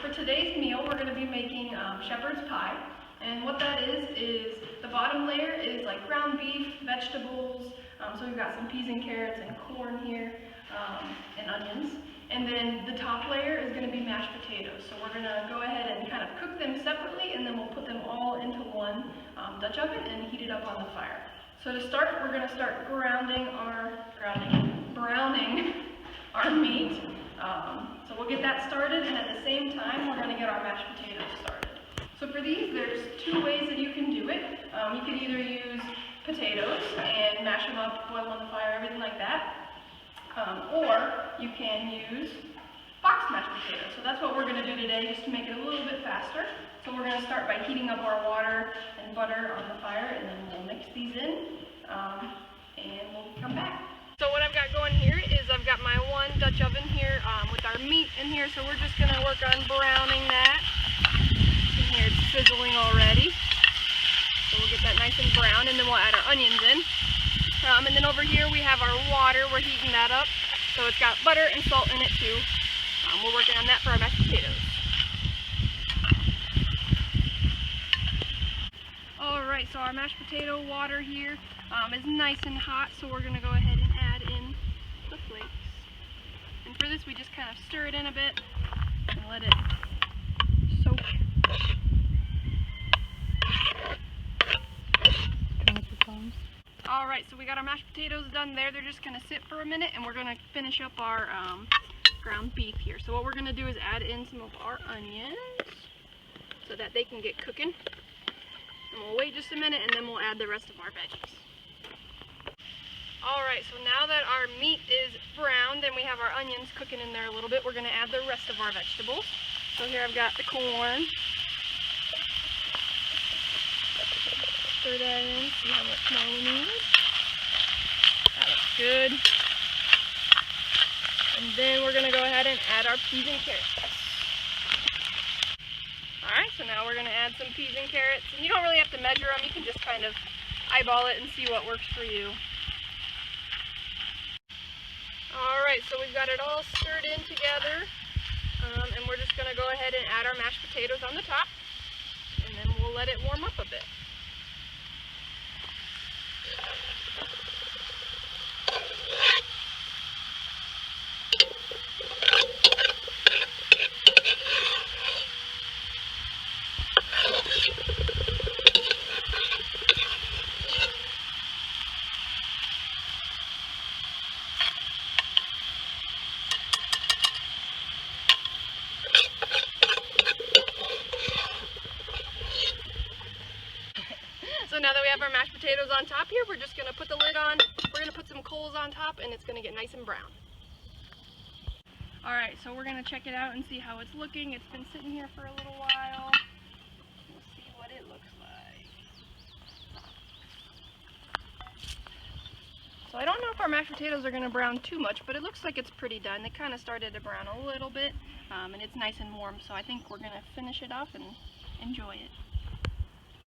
for today's meal, we're going to be making shepherd's pie. And what that is the bottom layer is like ground beef, vegetables. So we've got some peas and carrots and corn here, and onions. And then the top layer is going to be mashed potatoes. So we're going to go ahead and kind of cook them separately, and then we'll put them all into one Dutch oven and heat it up on the fire. So to start, we're going to start browning our meat. So we'll get that started, and at the same time, we're going to get our mashed potatoes started. So for these, there's two ways that you can do it. You can either use potatoes and mash them up, boil on the fire, everything like that. Or you can use box mashed potatoes. So that's what we're going to do today, just to make it a little bit faster. So we're going to start by heating up our water and butter on the fire, and then we'll mix these in, and we'll come back. So what I've got going here is I've got my one Dutch oven here with our meat in here, so we're just going to work on browning that. In here it's sizzling already. So we'll get that nice and brown, and then we'll add our onions in. And then over here we have our water, we're heating that up. So it's got butter and salt in it too. We're working on that for our mashed potatoes. Alright, so our mashed potato water here is nice and hot, so we're going to go ahead and add in the flakes. And for this we just kind of stir it in a bit and let it soak. Alright, so we got our mashed potatoes done there. They're just going to sit for a minute, and we're going to finish up our ground beef here. So what we're going to do is add in some of our onions so that they can get cooking. And we'll wait just a minute, and then we'll add the rest of our veggies. Alright, so now that our meat is browned and we have our onions cooking in there a little bit, we're going to add the rest of our vegetables. So here I've got the corn. Stir that in, see how much more we need. That looks good. And then we're going to go ahead and add our peas and carrots. Alright, so now we're going to add some peas and carrots. And you don't really have to measure them, you can just kind of eyeball it and see what works for you. Alright, so we've got it all stirred in together. And we're just going to go ahead and add our mashed potatoes on the top. And then we'll let it warm up a bit. So now that we have our mashed potatoes on top here, we're just going to put the lid on. We're going to put some coals on top, and it's going to get nice and brown. Alright, so we're going to check it out and see how it's looking. It's been sitting here for a little while. We'll see what it looks like. So I don't know if our mashed potatoes are going to brown too much, but it looks like it's pretty done. They kind of started to brown a little bit, and it's nice and warm, so I think we're going to finish it off and enjoy it.